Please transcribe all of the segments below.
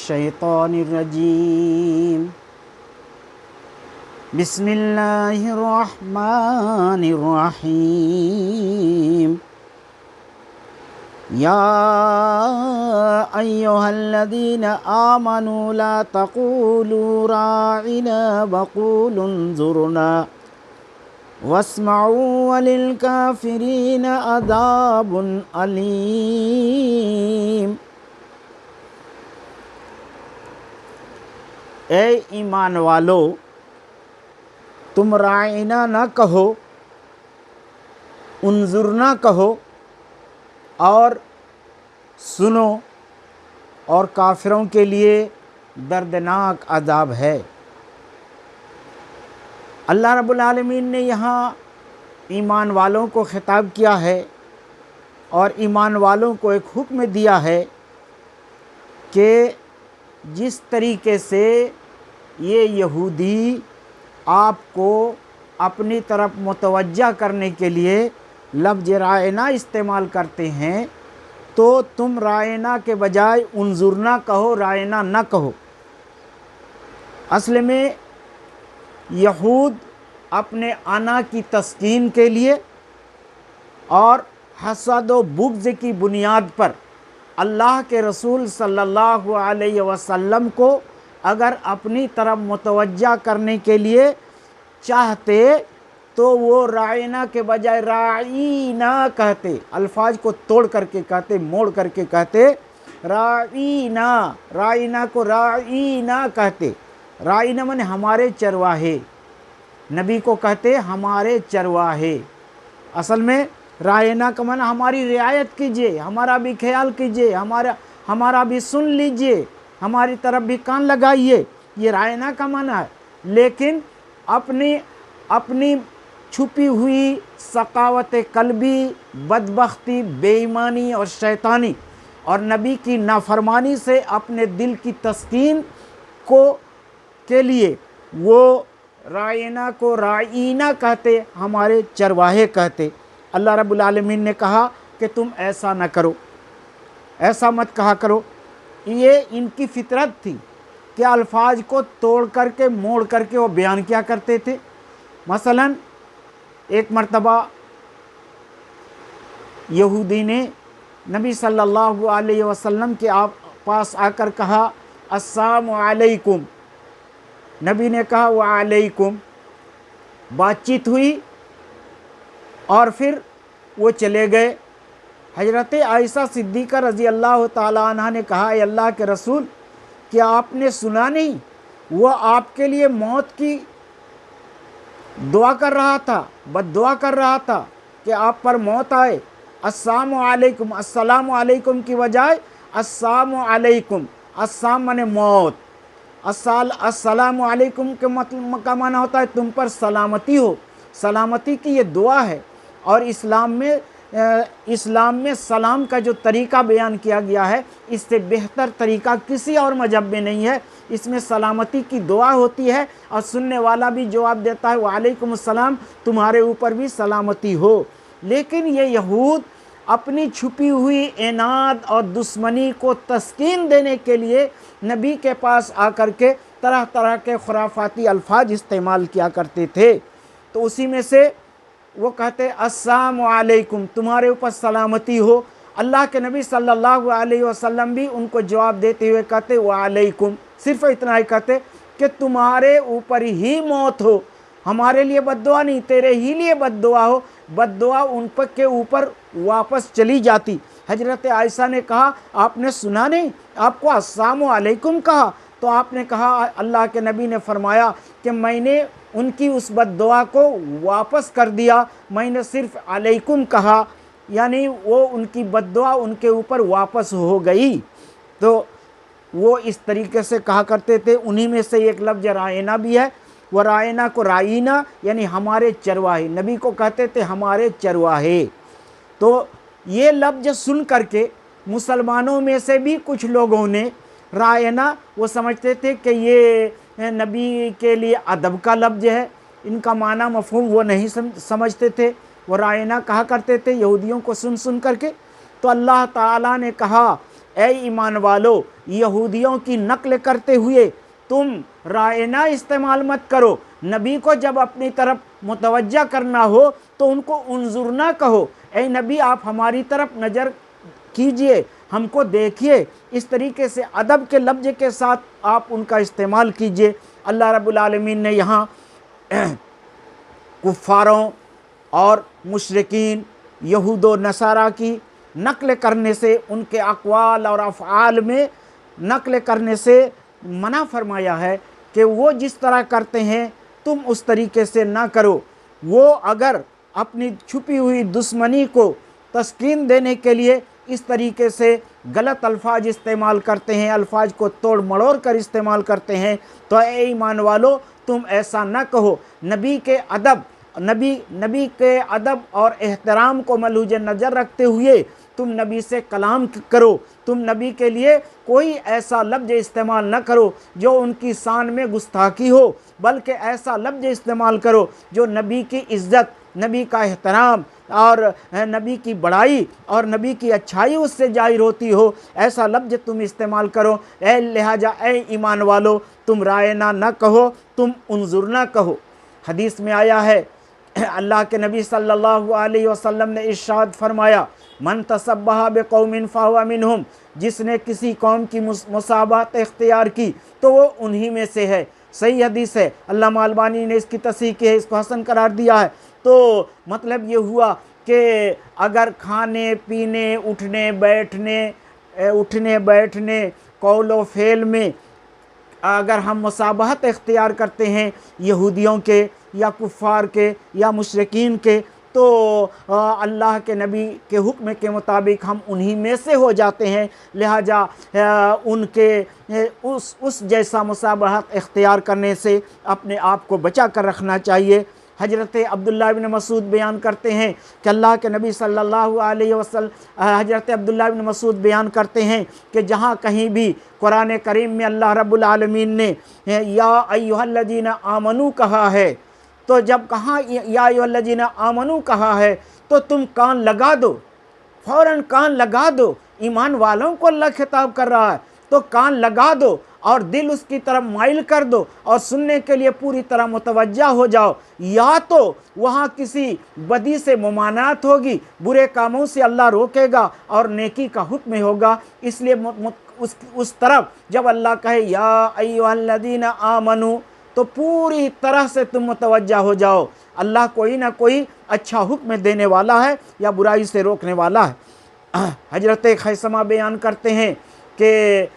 मिनश्शैतानिर्रजीम। बिस्मिल्लाहिर्रहमानिर्रहीम। या अय्युहल्लज़ीना आमनू ला तक़ूलू राइना वक़ूलू उन्ज़ुरना वस्मऊ वलिल काफ़िरीन अज़ाबुन अलीम। ए ईमान वालो, तुम राइना न कहो, उन्जुरना कहो और सुनो, और काफिरों के लिए दर्दनाक अज़ाब है। अल्लाह रब्बुल आलमीन ने यहाँ ईमान वालों को खिताब किया है और ईमान वालों को एक हुक्म दिया है कि जिस तरीके से ये यहूदी आपको अपनी तरफ मुतवज्जा करने के लिए लफ्ज़ रायना इस्तेमाल करते हैं, तो तुम रायना के बजाय उन्जुरना कहो, रायना न कहो। असल में यहूद अपने अना की तस्कीन के लिए और हसद व बुग़्ज़ की बुनियाद पर अल्लाह के रसूल सल्लल्लाहु अलैहि वसल्लम को अगर अपनी तरफ मुतवज्जा करने के लिए चाहते तो वो राइना के बजाय राइना कहते, अल्फाज को तोड़ करके कहते, मोड़ करके कहते राइना, राइना को राइना कहते। राइना माने हमारे चरवाहे, नबी को कहते हमारे चरवाहे। असल में रायना का माना हमारी रियायत कीजिए, हमारा भी ख्याल कीजिए, हमारा भी सुन लीजिए, हमारी तरफ भी कान लगाइए, ये रायना का माना है। लेकिन अपनी छुपी हुई सकावत कल्बी, बदबख्ती, बेईमानी और शैतानी और नबी की नाफरमानी से अपने दिल की तस्कीन के लिए वो रायना को राइना कहते, हमारे चरवाहे कहते। अल्लाह रब्बुल आलमीन ने कहा कि तुम ऐसा न करो, ऐसा मत कहा करो। ये इनकी फितरत थी कि अल्फाज को तोड़ करके मोड़ करके वो बयान किया करते थे। मसलन एक मर्तबा यहूदी ने नबी सल्लल्लाहु अलैहि वसल्लम के पास आकर कहा अस्सलामु अलैकुम। नबी ने कहा वालैकुम। बातचीत हुई और फिर वो चले गए। हजरत आयशा सिद्दीक़ा रज़ी अल्लाह ताला अन्हा ने कहा, अल्लाह के रसूल, क्या आपने सुना नहीं, वो आपके लिए मौत की दुआ कर रहा था, बद्दुआ कर रहा था कि आप पर मौत आए। अस्सलामु अलैकुम, अस्सलामु अलैकुम की बजाय अस्सलामु अलैकुम। अस्सलाम माने मौत, अस्सलामु अलैकुम के मतलब का माना होता है तुम पर सलामती हो, सलामती की ये दुआ है। और इस्लाम में सलाम का जो तरीक़ा बयान किया गया है, इससे बेहतर तरीक़ा किसी और मजहब में नहीं है। इसमें सलामती की दुआ होती है और सुनने वाला भी जवाब देता है वालेकुम अस्सलाम, तुम्हारे ऊपर भी सलामती हो। लेकिन ये यहूद अपनी छुपी हुई इनाद और दुश्मनी को तस्कीन देने के लिए नबी के पास आकर के तरह तरह के खुराफाती अल्फाज इस्तेमाल किया करते थे। तो उसी में से वो कहते अस्सलामु अलैकुम, तुम्हारे ऊपर सलामती हो। अल्लाह के नबी सल्लल्लाहु अलैहि वसल्लम भी उनको जवाब देते हुए कहते वालेकुम। सिर्फ इतना ही कहते कि तुम्हारे ऊपर ही मौत हो, हमारे लिए बद्दुआ नहीं, तेरे ही लिए बद्दुआ हो। बद्दुआ उन पर के ऊपर वापस चली जाती। हजरत आयशा ने कहा आपने सुना नहीं, आपको अस्सलामु अलैकुम कहा। तो आपने कहा, अल्लाह के नबी ने फरमाया कि मैंने उनकी उस बद्दुआ को वापस कर दिया, मैंने सिर्फ अलैकुम कहा, यानी वो उनकी बद्दुआ उनके ऊपर वापस हो गई। तो वो इस तरीके से कहा करते थे। उन्हीं में से एक लफ्ज़ रायना भी है। वह रायना को राइना यानी हमारे चरवाहे, नबी को कहते थे हमारे चरवाहे। तो ये लफ्ज़ सुन करके मुसलमानों में से भी कुछ लोगों ने रायना वो समझते थे कि ये नबी के लिए अदब का लफ्ज़ है, इनका माना मफ़हूम वो नहीं समझते थे। वो रायना कहा करते थे यहूदियों को सुन सुन करके। तो अल्लाह ताला ने कहा ए ईमान वालो, यहूदियों की नकल करते हुए तुम रायना इस्तेमाल मत करो। नबी को जब अपनी तरफ मुतवज्जा करना हो तो उनको उन्जुरना कहो, ए नबी आप हमारी तरफ नज़र कीजिए, हमको देखिए। इस तरीके से अदब के लफ्ज़ के साथ आप उनका इस्तेमाल कीजिए। अल्लाह रब्बुल आलमीन ने यहाँ कुफ़ारों और मुशरिकीन यहूद व नसारा की नकल करने से, उनके अक़वाल और अफ़आल में नकल करने से मना फरमाया है कि वो जिस तरह करते हैं तुम उस तरीके से ना करो। वो अगर अपनी छुपी हुई दुश्मनी को तस्कीन देने के लिए इस तरीके से गलत अल्फाज इस्तेमाल करते हैं, अल्फाज को तोड़ मड़ोड़ कर इस्तेमाल करते हैं, तो ए ईमान वालो तुम ऐसा ना कहो। नबी के अदब और एहतराम को मलूज नज़र रखते हुए तुम नबी से कलाम करो। तुम नबी के लिए कोई ऐसा लफ्ज़ इस्तेमाल न करो जो उनकी शान में गुस्ताखी हो, बल्कि ऐसा लफ्ज़ इस्तेमाल करो जो नबी की इज़्ज़त, नबी का एहतराम और नबी की बड़ाई और नबी की अच्छाई उससे जाहिर होती हो, ऐसा लफ्ज़ तुम इस्तेमाल करो। लिहाजा ए ईमान वालो तुम रायना न कहो, तुम उन्जुरना कहो। हदीस में आया है, अल्लाह के नबी सल्लल्लाहु अलैहि वसल्लम ने इरशाद फरमाया, मन तसब्बहा बिकौमिन फहुवा मिनहुम, जिसने किसी कौम की मुसाबहत इख्तियार की तो वो उन्हीं में से है। सही हदीस है, अल्लामा अलबानी ने इसकी तस्हीह की है, इसको हसन करार दिया है। तो मतलब ये हुआ कि अगर खाने पीने उठने बैठने कौलो फेल में अगर हम मुसाबहत इख्तियार करते हैं यहूदियों के या कुफ़ार के या मुशरिकीन के, तो अल्लाह के नबी के हुक्म के मुताबिक हम उन्हीं में से हो जाते हैं। लिहाजा उनके उस जैसा मुसाबहत इख्तियार करने से अपने आप को बचा कर रखना चाहिए। हज़रत अब्दुल्लाह इब्न मसूद बयान करते हैं कि अल्लाह के नबी सल्लल्लाहु अलैहि वसल्लम हज़रत अब्दुल्लाह इब्न मसूद बयान करते हैं कि जहाँ कहीं भी कुरान करीम में अल्लाह रब्बुल आलमीन ने या अय्युहल्लज़ीना आमनू कहा है, तो जब कहा या अय्युहल्लज़ीना आमनू कहा है तो तुम कान लगा दो, फ़ौरन कान लगा दो। ईमान वालों को अल्लाह खिताब कर रहा है तो कान लगा दो और दिल उसकी तरफ माइल कर दो और सुनने के लिए पूरी तरह मुतवज्जा हो जाओ। या तो वहाँ किसी बदी से मुमानात होगी, बुरे कामों से अल्लाह रोकेगा और नेकी का हुक्म होगा। इसलिए उस तरफ जब अल्लाह कहे या अय्युहल्लज़ीना आमनू तो पूरी तरह से तुम मुतवज्जा हो जाओ। अल्लाह कोई ना कोई अच्छा हुक्म देने वाला है या बुराई से रोकने वाला है। हजरत खैसमा बयान करते हैं कि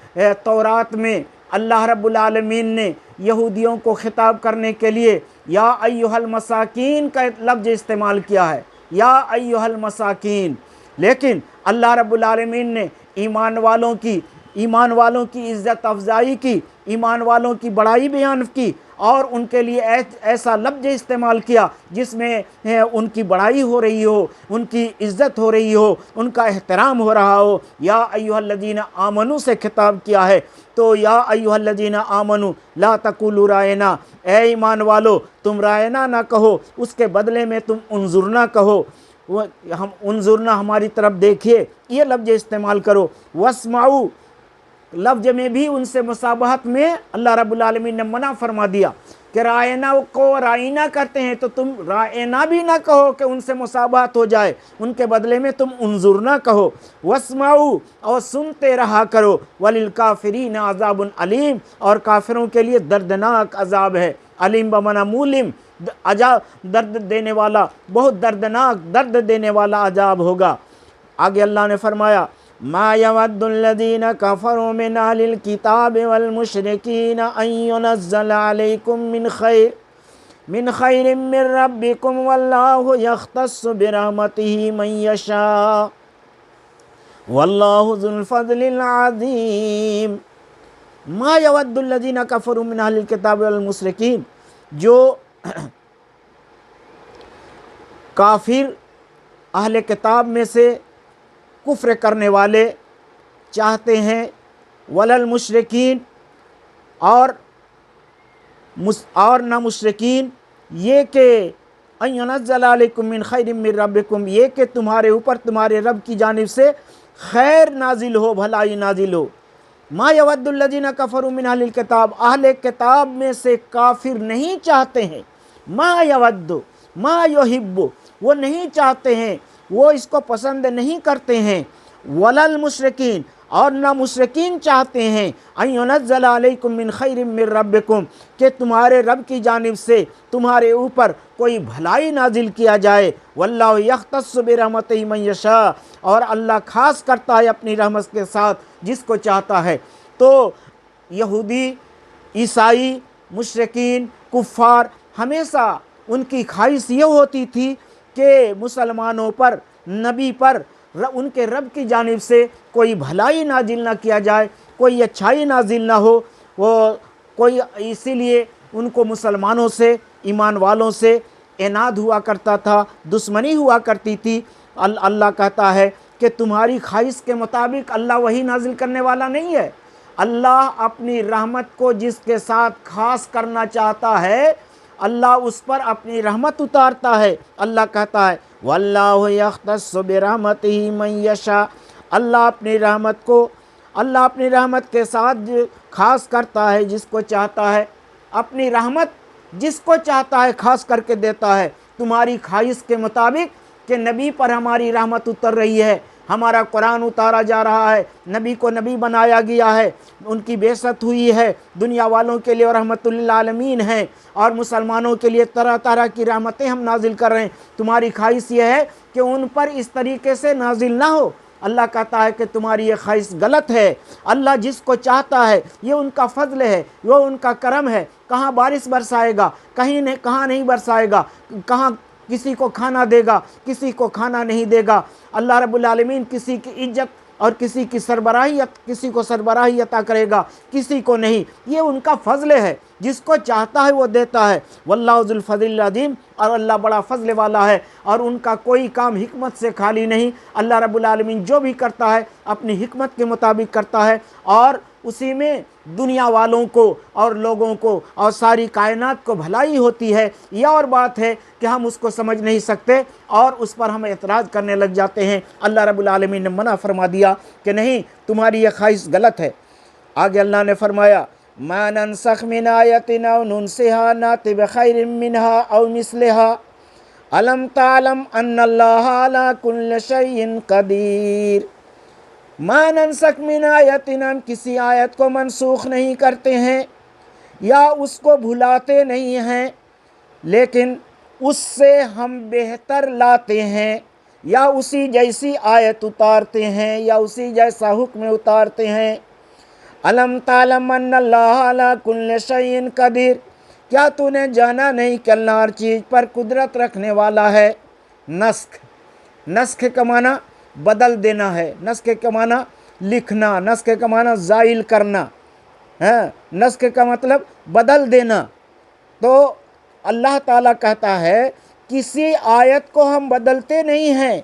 तौरात में अल्लाह रब्बुल आलमीन ने यहूदियों को खिताब करने के लिए या अय्युहल मसाकीन का लफ्ज़ इस्तेमाल किया है, या अय्युहल मसाकीन। लेकिन अल्लाह रब्बुल आलमीन ने ईमान वालों की इज़्ज़त अफजाई की, ईमान वालों की बड़ाई बयान की और उनके लिए ऐसा लफ्ज़ इस्तेमाल किया जिसमें उनकी बड़ाई हो रही हो, उनकी इज़्ज़त हो रही हो, उनका एहतराम हो रहा हो। या अय्युहल्लज़ीना आमनू से खिताब किया है, तो या अय्युहल्लज़ीना आमनू ला तक़ूलू रायना, ए ईमान वालो तुम रायना ना कहो, उसके बदले में तुम उन्जुरना कहो। हम उन्जुरना हमारी तरफ देखिए, ये लफ्ज़ इस्तेमाल करो। वस्माऊ लफ्ज़ में भी उनसे मुसाबहत में अल्लाह रब्बुल आलमीन ने मना फरमा दिया कि रायना को रायना करते हैं तो तुम रायना भी ना कहो कि उनसे मुसाबहत हो जाए, उनके बदले में तुम उन्जुरना कहो। वस्माऊ और सुनते रहा करो। वलिल काफिरीन अज़ाबुन अलीम, और काफिरों के लिए दर्दनाक अजाब है। अलीम बमना मूलिम, अजाब दर्द देने वाला, बहुत दर्दनाक दर्द देने वाला अजाब होगा। आगे अल्लाह ने फरमाया मा यवद्दुल्लज़ीना कफ़रू मिन अहलिल किताबि वल मुशरिकीन अन युनज़्ज़ला अलैकुम मिन खैरिम मिन रब्बिकुम वल्लाहु यख्तस्सु बिरहमतिही मन यशा वल्लाहु ज़ुल फ़ज़्लिल अज़ीम। मा यवद्दुल्लज़ीना कफ़रू मिन अहलिल किताबि वल मुशरिकीन, जो काफिर अहले किताब में से कुफ्र करने वाले चाहते हैं, वलल मुशरिकीन और न मुशरिकीन, ये कि अन युनज़्ज़ला अलैकुम मिन खैरिम मिन रब्बिकुम, ये कि तुम्हारे ऊपर तुम्हारे रब की जानिब से खैर नाजिल हो, भलाई नाजिल हो। मा यवद्दुल्लज़ीना कफ़रू मिन अहलिल किताब, अहले किताब में से काफिर नहीं चाहते हैं। मा यवद्दु मा युहिब्बु, वो नहीं चाहते हैं, वो इसको पसंद नहीं करते हैं। वलल मुशरिकीन, और ना मुशरिकीन चाहते हैं। अन युनज़्ज़ला अलैकुम मिन खैरिम मिन रब्बिकुम, कि तुम्हारे रब की जानिब से तुम्हारे ऊपर कोई भलाई नाजिल किया जाए। वल्लाहु यख्तस्सु बिरहमतिही मन यशा, और अल्लाह खास करता है अपनी रहमत के साथ जिसको चाहता है। तो यहूदी, ईसाई, मुशरिकीन, कुफ़ार, हमेशा उनकी ख्वाहिश ये होती थी कि मुसलमानों पर, नबी पर उनके रब की जानिब से कोई भलाई नाजिल ना किया जाए, कोई अच्छाई नाजिल ना हो। वो कोई इसीलिए उनको मुसलमानों से, ईमान वालों से इनाद हुआ करता था, दुश्मनी हुआ करती थी। अल्लाह कहता है कि तुम्हारी ख्वाहिश के मुताबिक अल्लाह वही नाजिल करने वाला नहीं है। अल्लाह अपनी रहमत को जिसके साथ खास करना चाहता है, अल्लाह उस पर अपनी रहमत उतारता है। अल्लाह कहता है वल्लाहु यख्तस्सु बिरहमतिही मन यशा, अल्लाह अपनी रहमत के साथ खास करता है जिसको चाहता है। अपनी रहमत जिसको चाहता है खास करके देता है। तुम्हारी ख्वाहिश के मुताबिक कि नबी पर हमारी रहमत उतर रही है, हमारा कुरान उतारा जा रहा है, नबी को नबी बनाया गया है, उनकी बेइज्जत हुई है, दुनिया वालों के लिए और रहमतुल लिल आलमीन है, और मुसलमानों के लिए तरह तरह की रहमतें हम नाजिल कर रहे हैं। तुम्हारी ख्वाहिश ये है कि उन पर इस तरीके से नाजिल ना हो। अल्लाह कहता है कि तुम्हारी ये ख्वाहिश गलत है। अल्लाह जिसको चाहता है, ये उनका फजल है, वो उनका करम है। कहाँ बारिश बरसाएगा, कहाँ नहीं बरसाएगा, कहाँ किसी को खाना देगा, किसी को खाना नहीं देगा। अल्लाह रब्बुल आलमीन किसी की इज्जत और किसी को सरबराही अता करेगा, किसी को नहीं। ये उनका फजल है, जिसको चाहता है वो देता है। वल्लाहु ज़ुल फ़ज़लिल अज़ीम, और अल्लाह बड़ा फजल वाला है, और उनका कोई काम हिकमत से खाली नहीं। अल्लाह रब्बुल आलमीन जो भी करता है अपनी हिकमत के मुताबिक करता है, और उसी में दुनिया वालों को और लोगों को और सारी कायनात को भलाई होती है। यह और बात है कि हम उसको समझ नहीं सकते और उस पर हम एतराज़ करने लग जाते हैं। अल्लाह रब्बुल आलमीन ने मना फरमा दिया कि नहीं, तुम्हारी यह ख्वाहिश गलत है। आगे अल्लाह ने फरमाया मा नंसख मिन आयतिन औ नुनसिहा नाति बिखैरिम मिनहा औ मिस्लिहा अलम तालम अन्नल्लाहा अला कुल्लि शैइन कदीर। मा नंसख मिन आयतिन, हम किसी आयत को मनसूख नहीं करते हैं या उसको भुलाते नहीं हैं, लेकिन उससे हम बेहतर लाते हैं या उसी जैसी आयत उतारते हैं या उसी जैसा हुक्म उतारते हैं। अलम तालम अन्नल्लाह अला कुल्लि शैइन कदीर, क्या तूने जाना नहीं कि अल्लाह हर चीज़ पर कुदरत रखने वाला है। नस्ख का माना बदल देना है, नस्ख का माना लिखना, नस्ख का माना ज़ाइल करना है, नस्ख का मतलब बदल देना। तो अल्लाह ताला कहता है किसी आयत को हम बदलते नहीं हैं,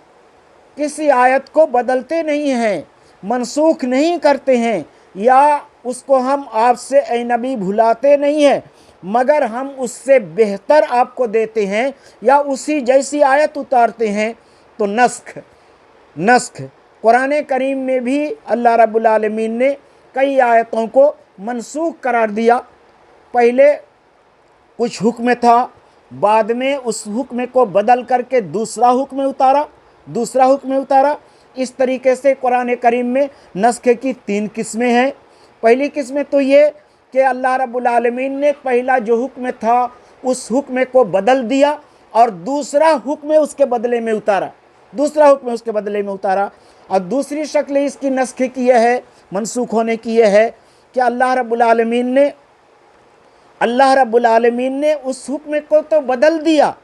किसी आयत को बदलते नहीं हैं, मनसूख नहीं करते हैं, या उसको हम आपसे ए नबी भुलाते नहीं हैं, मगर हम उससे बेहतर आपको देते हैं या उसी जैसी आयत उतारते हैं। तो नस्ख कुरान करीम में भी अल्लाह रब्बुल आलमीन ने कई आयतों को मनसूख करार दिया। पहले कुछ हुक्म था, बाद में उस हुक्म को बदल करके दूसरा हुक्म उतारा। इस तरीके से कुरान करीम में नस्ख की 3 किस्में हैं। पहली किस्में तो ये कि अल्लाह रब्बुल आलमीन ने पहला जो हुक्म था उस हुक्म को बदल दिया और दूसरा हुक्म उसके बदले में उतारा। और दूसरी शक्ल इसकी नस्ख की यह है, मनसूख होने की यह है कि अल्लाह रब्बुल आलमीन ने उस हुक्म को तो बदल दिया,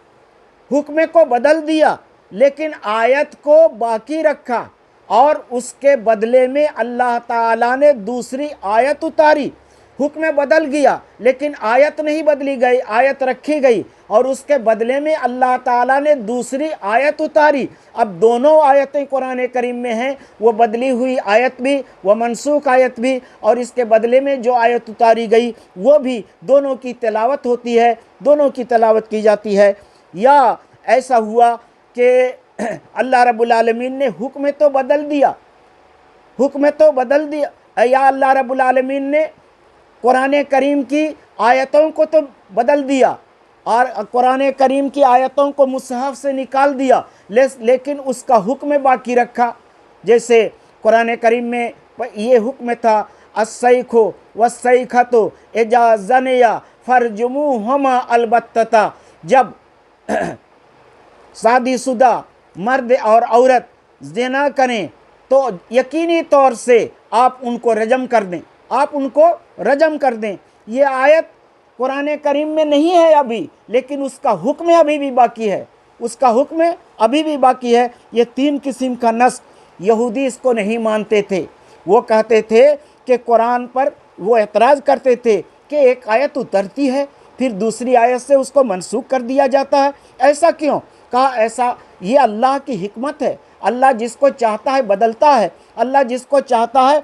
लेकिन आयत को बाकी रखा और उसके बदले में अल्लाह ताला ने दूसरी आयत उतारी। हुक्म बदल गया लेकिन आयत नहीं बदली गई, आयत रखी गई और उसके बदले में अल्लाह ताला ने दूसरी आयत उतारी। अब दोनों आयतें कुरान करीम में हैं, वो बदली हुई आयत भी, वो मनसूख आयत भी, और इसके बदले में जो आयत उतारी गई वो भी, दोनों की तिलावत होती है, दोनों की तिलावत की जाती है। या ऐसा हुआ कि अल्लाह रब्बुल आलमीन ने हुक्म तो बदल दिया, हुक्म तो बदल दिया। या अल्लाह रब्बुल आलमीन ने कुरान करीम की आयतों को तो बदल दिया और कुरान करीम की आयतों को मुसहफ से निकाल दिया, लेकिन उसका हुक्म बाकी रखा। जैसे कुरान करीम में ये हुक्म था, अस्सैखो वस्सैखतो इजाज़निया फरजुमुहुमा अलबत्तता, जब शादीशुदा मर्द और औरत ज़िना करें तो यकीनी तौर से आप उनको रजम कर दें, आप उनको रजम कर दें। ये आयत कुरान करीम में नहीं है अभी, लेकिन उसका हुक्म अभी भी बाकी है, उसका हुक्म अभी भी बाकी है। ये 3 किस्म का नस्ख, यहूदी इसको नहीं मानते थे। वो कहते थे कि कुरान पर वो एतराज़ करते थे कि एक आयत उतरती है फिर दूसरी आयत से उसको मनसूख कर दिया जाता है, ऐसा क्यों? कहा ऐसा ये अल्लाह की हिकमत है। अल्लाह जिसको चाहता है बदलता है, अल्लाह जिसको चाहता है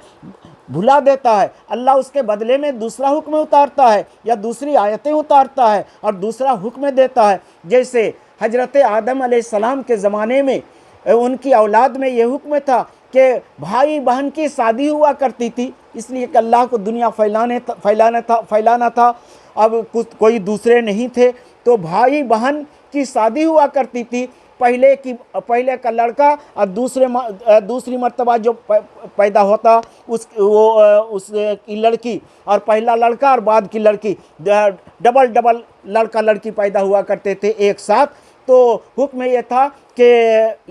भुला देता है। अल्लाह उसके बदले में दूसरा हुक्म उतारता है या दूसरी आयतें उतारता है और दूसरा हुक्म देता है। जैसे हजरत आदम अलैहिस्सलाम के ज़माने में उनकी औलाद में यह हुक्म था कि भाई बहन की शादी हुआ करती थी, इसलिए कि अल्लाह को दुनिया फैलाना था। अब कुछ कोई दूसरे नहीं थे तो भाई बहन की शादी हुआ करती थी। पहले का लड़का और दूसरी मर्तबा जो पैदा होता उस की लड़की, और पहला लड़का और बाद की लड़की, डबल लड़का लड़की पैदा हुआ करते थे एक साथ। तो हुक्म ये था कि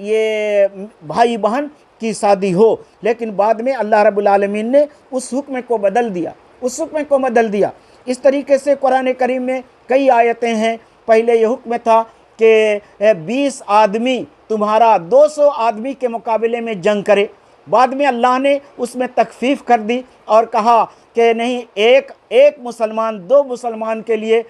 ये भाई बहन की शादी हो, लेकिन बाद में अल्लाह रब्बुल आलमीन ने उस हुक्म को बदल दिया। इस तरीके से कुरान करीम में कई आयतें हैं। पहले ये हुक्म था कि 20 आदमी तुम्हारा 200 आदमी के मुकाबले में जंग करे। बाद में अल्लाह ने उसमें तखफीफ कर दी और कहा कि नहीं, एक मुसलमान 2 मुसलमान के लिए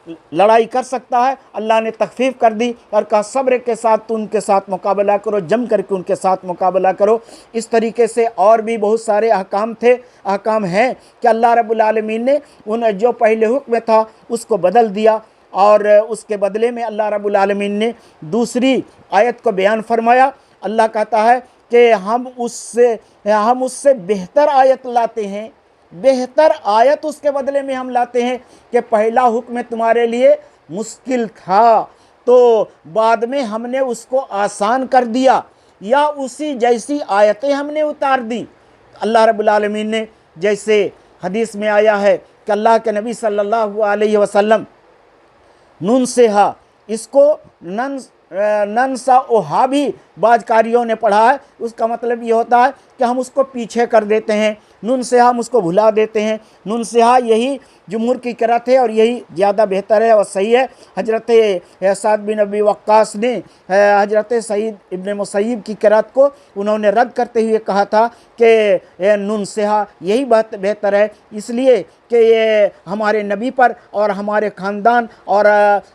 लड़ाई कर सकता है। अल्लाह ने तखफीफ कर दी और कहा सब्र के साथ तुम उनके साथ मुकाबला करो, जम करके उनके साथ मुकाबला करो। इस तरीके से और भी बहुत सारे अहकाम हैं कि अल्लाह रब्बुल आलमीन ने उन जो पहले हुक्म था उसको बदल दिया और उसके बदले में अल्लाह रब्बुल आलमीन ने दूसरी आयत को बयान फरमाया। अल्लाह कहता है कि हम उससे बेहतर आयत लाते हैं, बेहतर आयत उसके बदले में हम लाते हैं कि पहला हुक्म तुम्हारे लिए मुश्किल था तो बाद में हमने उसको आसान कर दिया, या उसी जैसी आयतें हमने उतार दी। अल्लाह रब्बुल आलमीन ने, जैसे हदीस में आया है कि अल्लाह के नबी सल्लल्लाहु अलैहि वसल्लम नून से हा, इसको नन सा ओहा भी बाजकारियों ने पढ़ा है। उसका मतलब ये होता है कि हम उसको पीछे कर देते हैं, नून से हम उसको भुला देते हैं। नून से हा यही जुमहूर की किरात है और यही ज़्यादा बेहतर है और सही है। हजरत साद बिन अबी वक्कास ने हजरत सईद इब्न मुसैब की किरात को उन्होंने रद्द करते हुए कहा था कि नून से हा यही बेहतर है, इसलिए कि ये हमारे नबी पर और हमारे ख़ानदान और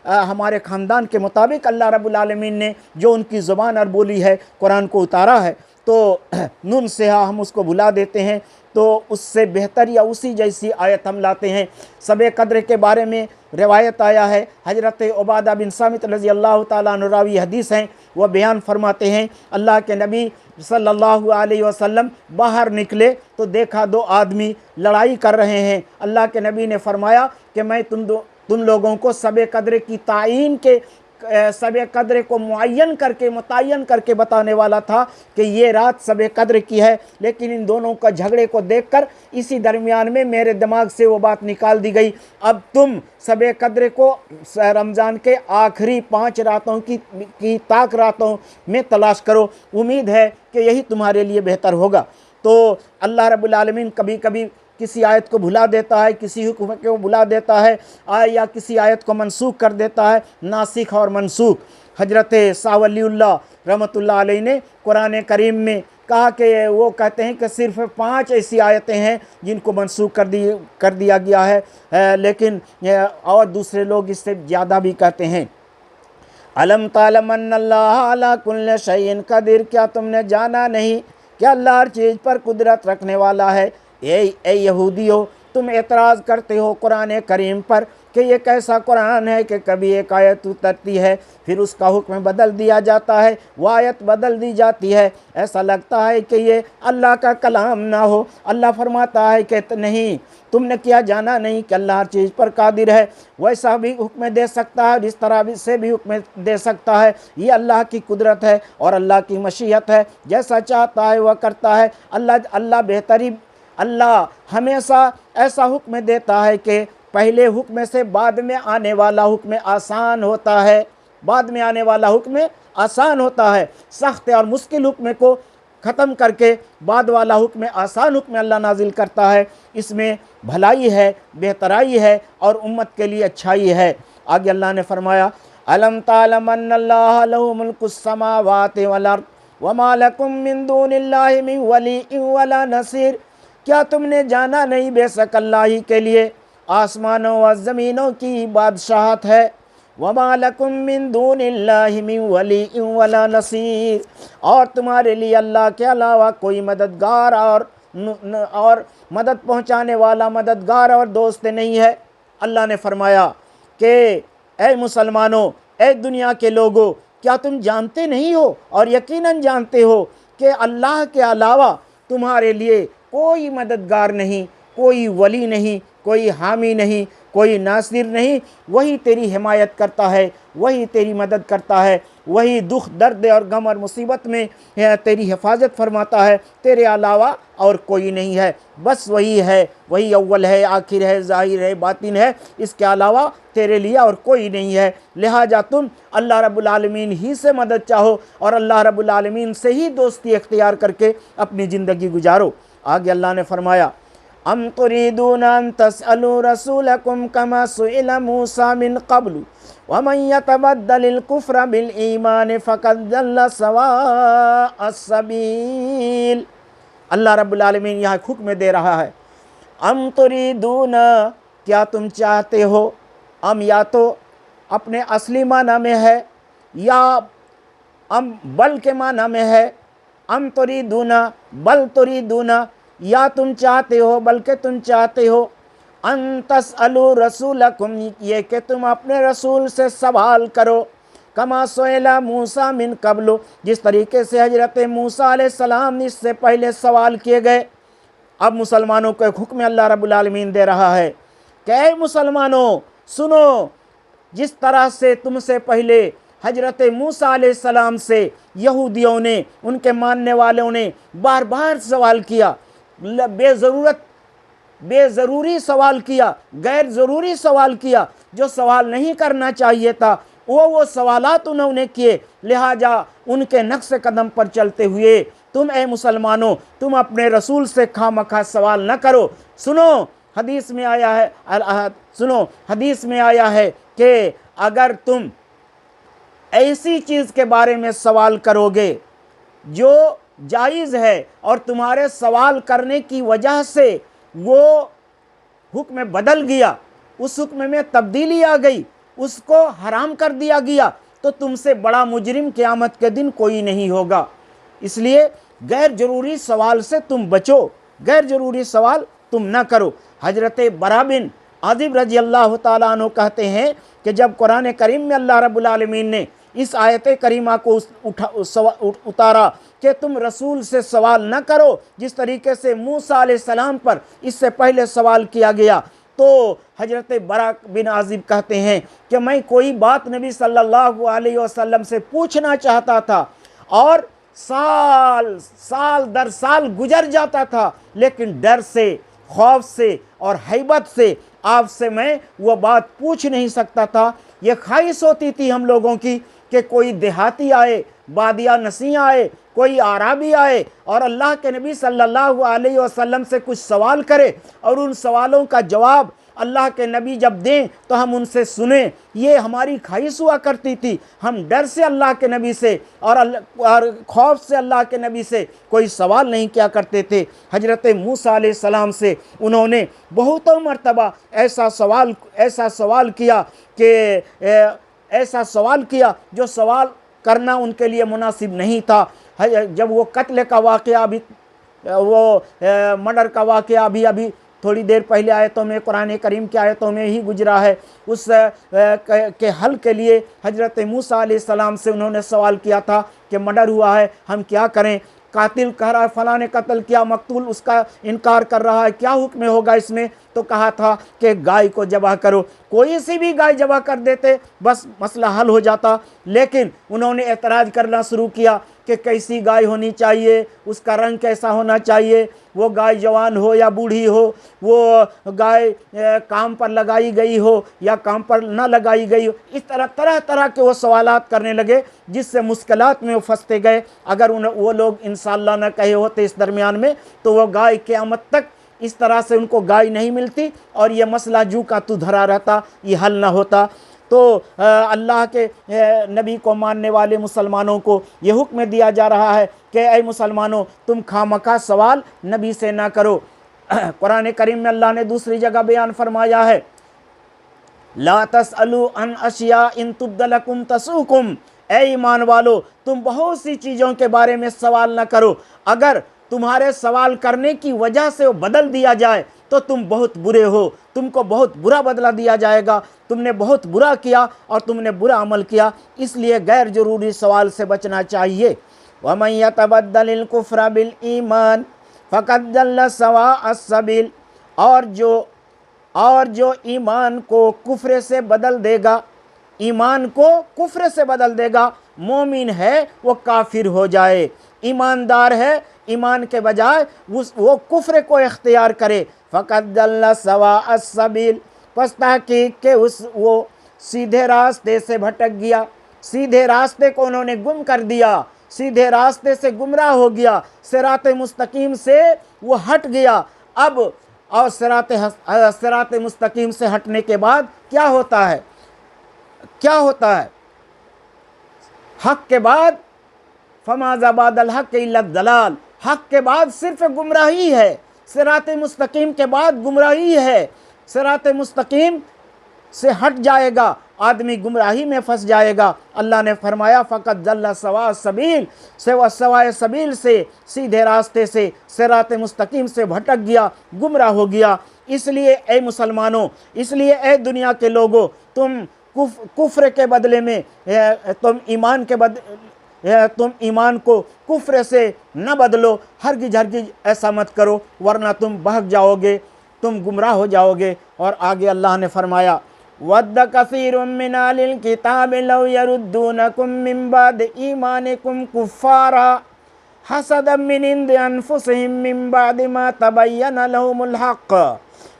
हमारे ख़ानदान के मुताबिक अल्लाह रब्बुल आलमीन ने जो उनकी ज़ुबान और बोली है कुरान को उतारा है। तो नून से हा हम उसको भुला देते हैं, तो उससे बेहतर या उसी जैसी आयत हम लाते हैं। शब कद्र के बारे में रिवायत आया है, हजरत उबादा बिन सामित रज़ी अल्लाह ताला अन्हु रावी हदीस हैं, वह बयान फरमाते हैं अल्लाह के नबी सल्लल्लाहु अलैहि वसल्लम बाहर निकले तो देखा 2 आदमी लड़ाई कर रहे हैं। अल्लाह के नबी ने फरमाया कि मैं तुम लोगों को शब कद्र की तायीन के शब कद्र को मुअय्यन करके मुतय्यन करके बताने वाला था कि ये रात शब कद्र की है, लेकिन इन दोनों का झगड़े को देखकर इसी दरमियान में मेरे दिमाग से वो बात निकाल दी गई। अब तुम शब कद्र को रमज़ान के आखिरी 5 रातों की ताक रातों में तलाश करो, उम्मीद है कि यही तुम्हारे लिए बेहतर होगा। तो अल्लाह रब्बुल आलमीन कभी कभी किसी आयत को भुला देता है, किसी हुक्म को भुला देता है, या किसी आयत को मनसूख कर देता है। नासिख और मनसूख, हजरत शाह वलीउल्लाह रहमतुल्लाह अलैह ने कुरान करीम में कहा कि वो कहते हैं कि सिर्फ 5 ऐसी आयतें हैं जिनको मनसूख कर दिया गया है, लेकिन और दूसरे लोग इससे ज़्यादा भी कहते हैं। अलम तालम अन्नल्लाह अला कुल्लि शैइन कदीर, क्या तुमने जाना नहीं कि अल्लाह हर चीज़ पर कुदरत रखने वाला है। ए यहूदियों, तुम एतराज़ करते हो कुरान करीम पर कि ये कैसा कुरान है कि कभी एक आयत उतरती है फिर उसका हुक्म बदल दिया जाता है, वो आयत बदल दी जाती है, ऐसा लगता है कि ये अल्लाह का कलाम ना हो। अल्लाह फरमाता है कि नहीं, तुमने क्या जाना नहीं कि अल्लाह हर चीज़ पर कादिर है, वैसा भी हुक्म दे सकता है और इस तरह भी से भी हुक्म दे सकता है। ये अल्लाह की कुदरत है और अल्लाह की मशीयत है, जैसा चाहता है वह करता है। अल्लाह बेहतरीन, अल्लाह हमेशा ऐसा हुक्म देता है कि पहले हुक्म से बाद में आने वाला हुक्म आसान होता है, बाद में आने वाला हुक्म आसान होता है। सख्त और मुश्किल हुक्म को ख़त्म करके बाद वाला हुक्म आसान हुक्म अल्लाह नाजिल करता है। इसमें भलाई है, बेहतराई है और उम्मत के लिए अच्छाई है। आगे अल्लाह ने फरमाया, अलम तालम अन्नल्लाह लहु मुल्कुस समावाति वल अर्द वमा लकुम मिन दूनिल्लाहि मिन वलिय्यिन वला नसीर। क्या तुमने जाना नहीं, बेशक अल्लाह ही के लिए आसमानों व ज़मीनों की बादशाहत है। वमा लकुम मिन दूनिल्लाहि मिन वलिय्यिन वला नसीर, और तुम्हारे लिए अल्लाह के अलावा कोई मददगार और मदद पहुँचाने वाला मददगार और दोस्त नहीं है। अल्लाह ने फरमाया कि ए मुसलमानों, ए दुनिया के लोगों, क्या तुम जानते नहीं हो और यकीनन जानते हो कि अल्लाह के अलावा तुम्हारे लिए कोई मददगार नहीं, कोई वली नहीं, कोई हामी नहीं, कोई नासिर नहीं। वही तेरी हिमायत करता है, वही तेरी मदद करता है, वही दुख दर्द और गम और मुसीबत में तेरी हिफाजत फरमाता है। तेरे अलावा और कोई नहीं है, बस वही है, वही अव्वल है, आखिर है, ज़ाहिर है, बातिन है, इसके अलावा तेरे लिए और कोई नहीं है। लिहाजा तुम अल्लाह रब्बुल आलमीन ही से मदद चाहो और अल्लाह रब्बुल आलमीन से ही दोस्ती इख्तियार करके अपनी ज़िंदगी गुजारो। आगे अल्लाह ने फरमाया, अम तुरीदून अन तसअलू रसूलकुम कमा सुइला मूसा मिन क़ब्लु वमन यतबद्दलिल कुफ्र बिल ईमान फ़क़द ज़ल्ल सवाअस सबील। अल्लाह रब्बुल आलमीन यहाँ हुक्म दे रहा है, अम तुरीदून, क्या तुम चाहते हो। अम या तो अपने असली माना में है या अम बल के माना में है। अम तुरीदूना, बल तुरीदूना, या तुम चाहते हो, बल्कि तुम चाहते हो। अन तसअलू रसूलकुम, ये कि तुम अपने रसूल से सवाल करो। कमा सुइला मूसा मिन क़ब्लु, जिस तरीके से हजरत मूसा अलैहिस्सलाम इससे पहले सवाल किए गए। अब मुसलमानों को एक हुक्म अल्लाह रब्बुल आलमीन दे रहा है कि मुसलमानों सुनो, जिस तरह से तुमसे पहले हजरत मूसा अलैहिस्सलाम से यहूदियों ने, उनके मानने वालों ने बार बार सवाल किया, बेज़रूरी सवाल किया, गैर ज़रूरी सवाल किया, जो सवाल नहीं करना चाहिए था वो सवालात उन्होंने किए। लिहाजा उनके नक्श कदम पर चलते हुए तुम ए मुसलमानों, तुम अपने रसूल से खामखा सवाल न करो। सुनो, हदीस में आया है कि अगर तुम ऐसी चीज़ के बारे में सवाल करोगे जो जायज़ है और तुम्हारे सवाल करने की वजह से वो हुक्म बदल गया, उस हुक्म में तब्दीली आ गई, उसको हराम कर दिया गया, तो तुमसे बड़ा मुजरिम क़यामत के दिन कोई नहीं होगा। इसलिए गैर ज़रूरी सवाल से तुम बचो, गैर ज़रूरी सवाल तुम ना करो। हजरत बरा बिन आज़िब रज़ी अल्लाह तआला अन्हु कहते हैं कि जब कुरान करीम में अल्लाह रब्बुल आलमीन ने इस आयत करीमा को उतारा कि तुम रसूल से सवाल न करो, जिस तरीके से मूसा अलैहिस्सलाम पर इससे पहले सवाल किया गया, तो हजरत बरा बिन आज़िब कहते हैं कि मैं कोई बात नबी सल्लल्लाहु अलैहि वसल्लम से पूछना चाहता था और साल दर साल गुजर जाता था, लेकिन डर से, खौफ से और हैबत से आपसे मैं वह बात पूछ नहीं सकता था। ये ख्वाहिश होती थी हम लोगों की कि कोई देहाती आए, बादिया नसी आए, कोई आराबी आए और अल्लाह के नबी सल्लल्लाहु अलैहि वसल्लम से कुछ सवाल करे और उन सवालों का जवाब अल्लाह के नबी जब दें तो हम उनसे सुने। ये हमारी ख्वाहिश हुआ करती थी। हम डर से अल्लाह के नबी से और खौफ से अल्लाह के नबी से कोई सवाल नहीं किया करते थे। हजरत मूसा अलैहिस्सलाम से उन्होंने बहुतों मरतबा ऐसा सवाल किया जो सवाल करना उनके लिए मुनासिब नहीं था। जब वो कत्ल का वाक़या भी, वो मर्डर का वाक़या अभी थोड़ी देर पहले आयतों में, कुरान करीम की आयतों में ही गुजरा है। उस के हल के लिए हज़रत मूसा अलैहिस्सलाम से उन्होंने सवाल किया था कि मर्डर हुआ है, हम क्या करें, कातिल कह रहा है फलां ने कत्ल किया, मकतूल उसका इनकार कर रहा है, क्या हुक्म होगा इसमें? तो कहा था कि गाय को ज़बह करो। कोई सी भी गाय ज़बह कर देते, बस मसला हल हो जाता। लेकिन उन्होंने एतराज़ करना शुरू किया कि कैसी गाय होनी चाहिए, उसका रंग कैसा होना चाहिए, वो गाय जवान हो या बूढ़ी हो, वो गाय काम पर लगाई गई हो या काम पर ना लगाई गई हो। इस तरह तरह तरह के वो सवालात करने लगे, जिससे मुश्किलात में वो फंसते गए। अगर वो लोग इंशाअल्लाह न कहे होते इस दरमियान में, तो वो गाय क़यामत तक इस तरह से उनको गाय नहीं मिलती और ये मसला जू का तू धरा रहता, ये हल ना होता। तो अल्लाह के नबी को मानने वाले मुसलमानों को ये हुक्म दिया जा रहा है कि ऐ मुसलमानों, तुम खामखा सवाल नबी से ना करो। कुरान करीम में अल्लाह ने दूसरी जगह बयान फरमाया है, ला तसअलू अन अशिया इन तुब्दलकुम तसूकुम। ऐ ईमान वालो, तुम बहुत सी चीज़ों के बारे में सवाल न करो, अगर तुम्हारे सवाल करने की वजह से वो बदल दिया जाए तो तुम बहुत बुरे हो, तुमको बहुत बुरा बदला दिया जाएगा। तुमने बहुत बुरा किया और तुमने बुरा अमल किया, इसलिए गैर ज़रूरी सवाल से बचना चाहिए। वमन यतबद्दलिल कुफ्र बिल ईमान फ़क़द दल्ल सवाअस सबील। और जो ईमान को कुफ्र से बदल देगा, ईमान को कुफ्र से बदल देगा, मोमिन है वो काफिर हो जाए, ईमानदार है ईमान के बजाय वो कुफ्र को इख्तियार करे, फ़क़द दल्ल सवाअस सबील, पस तहक़ीक़ के वो सीधे रास्ते से भटक गया, सीधे रास्ते को उन्होंने गुम कर दिया, सीधे रास्ते से गुमराह हो गया, सिराते मुस्तकीम से वो हट गया। अब और सिराते मुस्तकीम से हटने के बाद क्या होता है? क्या होता है? हक के बाद फमाज़ा बादल हक इल्ला दलाल, हक के बाद सिर्फ गुमराही है, सिराते मुस्तकीम के बाद गुमराही है। सिराते मुस्तकीम से हट जाएगा, आदमी गुमराही में फंस जाएगा। अल्लाह ने फरमाया फ़क़द दल्ल सवा सबील, से वह सवाए सबील से, सीधे रास्ते से, सिराते मुस्तकीम से भटक गया, गुमराह हो गया। इसलिए ए मुसलमानों, इसलिए ए दुनिया के लोगों, तुम कुफ्र के बदले में तुम ईमान को कुफ्र से न बदलो, हरगिज हरगिज ऐसा मत करो, वरना तुम बहक जाओगे, तुम गुमराह हो जाओगे। और आगे अल्लाह ने फरमाया, वद्द कसीरुम मिन अहलिल किताब लौ यरुद्दूनकुम मिन बाद ईमानिकुम कुफ्फारा हसदम मिन इंदि अनफुसिहिम मिन बाद मा तबय्यन लहुमुल हक़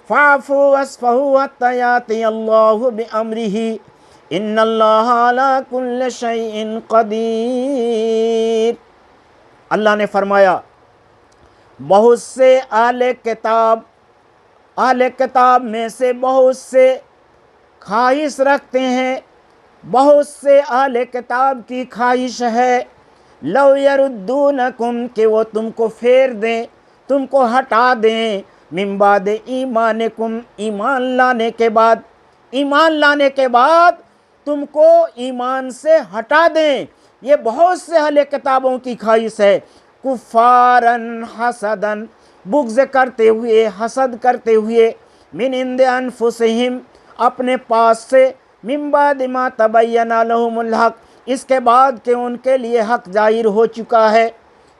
फ़अफ़ू वस्फ़हू हत्ता याति अल्लाहु बिअम्रिही इन्नल्लाहा अला कुल्लि शैइन क़दीर। अल्लाह ने फरमाया, बहुत से अहले किताब में से बहुत से ख्वाहिश रखते हैं, बहुत से अहले किताब की ख्वाहिश है, लौ यरुद्दूनकुम, कि वो तुमको फेर दें, तुमको हटा दें, मिन बाद ईमानिकुम, ईमान लाने के बाद तुमको ईमान से हटा दें। ये बहुत से अहले किताबों की ख्वाहिश है। कुफ़ारन हसदन, बुग़्ज़ करते हुए, हसद करते हुए, मिन इंदि अनफुसिहिम, अपने पास से, मिन बाद मा तबय्यन लहुमुल हक़, इसके बाद कि उनके लिए हक़ ज़ाहिर हो चुका है।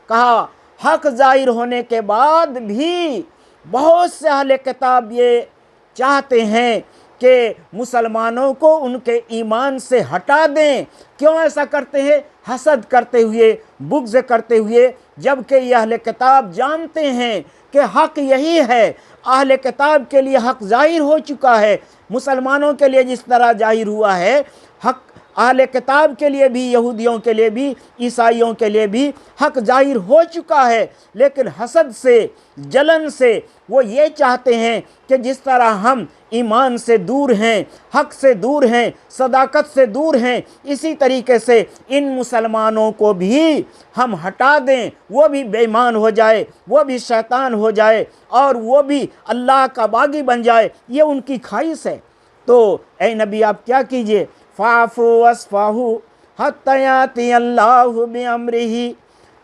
कहा हक़ ज़ाहिर होने के बाद भी बहुत से अहले किताब ये चाहते हैं कि मुसलमानों को उनके ईमान से हटा दें। क्यों ऐसा करते हैं? हसद करते हुए, बुग़्ज़ करते हुए, जबकि ये अहले किताब जानते हैं कि हक़ यही है। अहले किताब के लिए हक़ ज़ाहिर हो चुका है, मुसलमानों के लिए जिस तरह ज़ाहिर हुआ है हक़, अहले किताब के लिए भी, यहूदियों के लिए भी, ईसाइयों के लिए भी हक़ ज़ाहिर हो चुका है। लेकिन हसद से, जलन से वो ये चाहते हैं कि जिस तरह हम ईमान से दूर हैं, हक़ से दूर हैं, सदाकत से दूर हैं, इसी तरीके से इन मुसलमानों को भी हम हटा दें, वो भी बेईमान हो जाए, वो भी शैतान हो जाए और वो भी अल्लाह का बागी बन जाए, ये उनकी ख्वाहिश है। तो ऐ नबी, आप क्या कीजिए, फ़अफ़ू वस्फ़हू हत्ता याति अल्लाहु बिअम्रिही,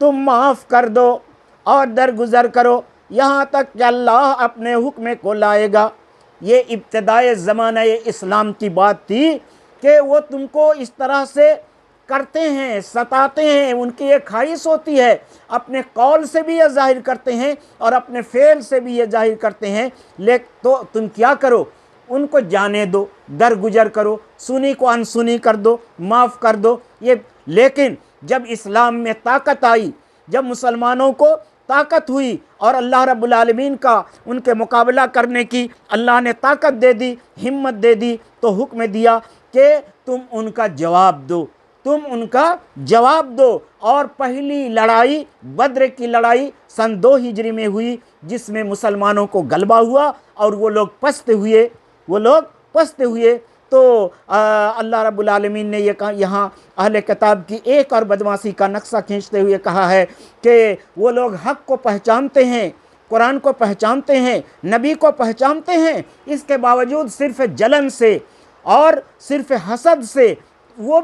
तुम माफ़ कर दो और दरगुज़र करो यहाँ तक कि अल्लाह अपने हुक्म को लाएगा। ये इब्तिदाए ज़माना इस्लाम की बात थी कि वो तुमको इस तरह से करते हैं, सताते हैं। उनकी एक ख्वाहिश होती है, अपने कौल से भी ये जाहिर करते हैं और अपने फ़ेल से भी ये जाहिर करते हैं। तो तुम क्या करो, उनको जाने दो, दरगुजर करो, सुनी को अनसुनी कर दो, माफ़ कर दो। ये लेकिन जब इस्लाम में ताकत आई, जब मुसलमानों को ताकत हुई और अल्लाह रब्बुल आलमीन का उनके मुकाबला करने की अल्लाह ने ताकत दे दी, हिम्मत दे दी, तो हुक्म दिया कि तुम उनका जवाब दो, तुम उनका जवाब दो। और पहली लड़ाई बद्र की लड़ाई सन 2 हिजरी में हुई, जिसमें मुसलमानों को गलबा हुआ और वो लोग पछते हुए। तो अल्लाह रब्बुल आलमीन ने ये कहा, यहाँ अहले किताब की एक और बदमाशी का नक्शा खींचते हुए कहा है कि वो लोग हक़ को पहचानते हैं, कुरान को पहचानते हैं, नबी को पहचानते हैं, इसके बावजूद सिर्फ़ जलन से और सिर्फ़ हसद से वो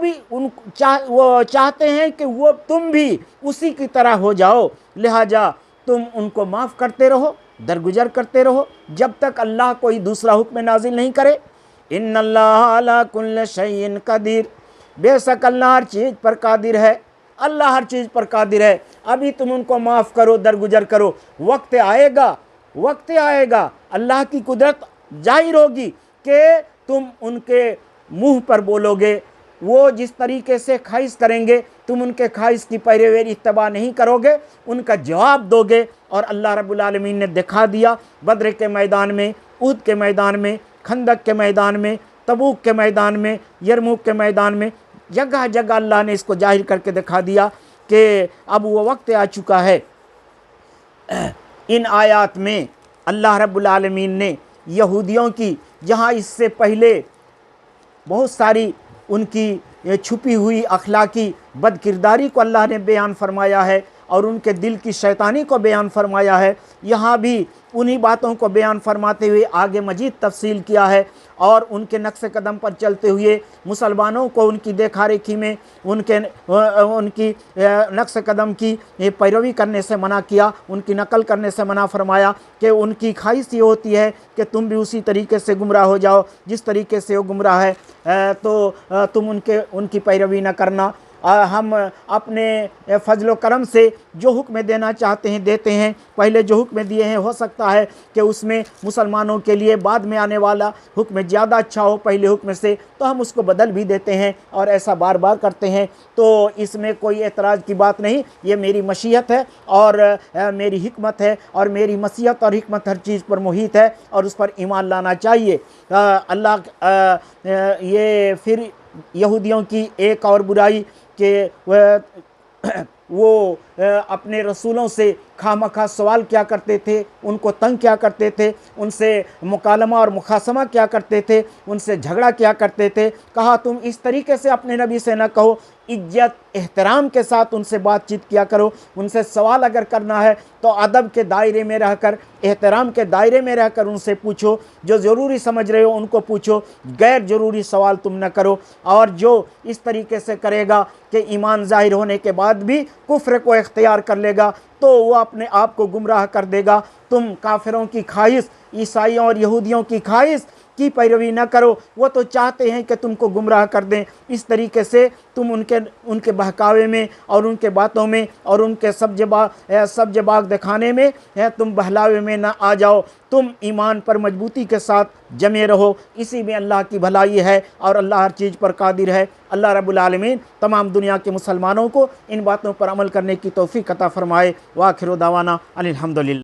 चाहते हैं कि वो तुम भी उसी की तरह हो जाओ। लिहाजा तुम उनको माफ़ करते रहो, दरगुजर करते रहो, जब तक अल्लाह कोई दूसरा हुक्म नाजिल नहीं करे। इन्नल्लाह अला कुल्लि शैइन कदीर, बेशक अल्लाह हर चीज़ पर कादिर है, अल्लाह हर चीज़ पर कादिर है। अभी तुम उनको माफ़ करो, दरगुजर करो, वक्त आएगा अल्लाह की कुदरत जाहिर होगी कि तुम उनके मुँह पर बोलोगे, वो जिस तरीके से ख्वाहिश करेंगे तुम उनके ख्वाहिश की पैरवी इत्तबा नहीं करोगे, उनका जवाब दोगे। और अल्लाह रब्बुल आलमीन ने दिखा दिया बद्र के मैदान में, उहद के मैदान में, खंदक के मैदान में, तबूक के मैदान में, यरमुक के मैदान में, जगह जगह अल्लाह ने इसको जाहिर करके दिखा दिया कि अब वो वक्त आ चुका है। इन आयात में अल्लाह रब्बुल आलमीन ने यहूदियों की, जहाँ इससे पहले बहुत सारी उनकी छुपी हुई अखलाकी बदकिरदारी को अल्लाह ने बयान फरमाया है और उनके दिल की शैतानी को बयान फरमाया है, यहाँ भी उन्हीं बातों को बयान फरमाते हुए आगे मजीद तफसील किया है और उनके नक्श कदम पर चलते हुए मुसलमानों को उनकी देखा रेखी में उनकी नक्श कदम की पैरवी करने से मना किया, उनकी नकल करने से मना फरमाया कि उनकी ख्वाहिश ये होती है कि तुम भी उसी तरीके से गुमराह हो जाओ जिस तरीके से वो गुमराह है, तो तुम उनकी पैरवी न करना। हम अपने फजल करम से जो हुक्म देना चाहते हैं देते हैं। पहले जो हुक्म दिए हैं हो सकता है कि उसमें मुसलमानों के लिए बाद में आने वाला हुक्म ज़्यादा अच्छा हो पहले हुक्म से, तो हम उसको बदल भी देते हैं और ऐसा बार बार करते हैं। तो इसमें कोई एतराज़ की बात नहीं, ये मेरी मशीयत है और मेरी हिकमत है और मेरी मसीहत और हिकमत हर चीज़ पर मुहित है और उस पर ईमान लाना चाहिए। ये फिर यहूदियों की एक और बुराई कि वो अपने रसूलों से खामखा सवाल क्या करते थे, उनको तंग क्या करते थे, उनसे मुकालमा और मुखासमा क्या करते थे, उनसे झगड़ा क्या करते थे। कहा तुम इस तरीके से अपने नबी से न कहो, इज्जत एहतराम के साथ उनसे बातचीत किया करो। उनसे सवाल अगर करना है तो अदब के दायरे में रहकर, एहतराम के दायरे में रहकर उनसे पूछो। जो ज़रूरी समझ रहे हो उनको पूछो, गैर ज़रूरी सवाल तुम न करो। और जो इस तरीके से करेगा कि ईमान ज़ाहिर होने के बाद भी कुफ्र को इख्तियार कर लेगा तो वो अपने आप को गुमराह कर देगा। तुम काफिरों की ख्वाहिश, ईसाइयों और यहूदियों की ख्वाहिश की पैरवी न करो, वो तो चाहते हैं कि तुमको गुमराह कर दें। इस तरीके से तुम उनके बहकावे में और उनके बातों में और उनके सब्ज बाग दिखाने में तुम बहलावे में न आ जाओ। तुम ईमान पर मजबूती के साथ जमे रहो, इसी में अल्लाह की भलाई है और अल्लाह हर चीज़ पर कादिर है। अल्लाह रब्बुल आलमीन तमाम दुनिया के मुसलमानों को इन बातों पर अमल करने की तौफीक अता फरमाए। व आखिर दावाना अनिल हम्दुलिल्लाह।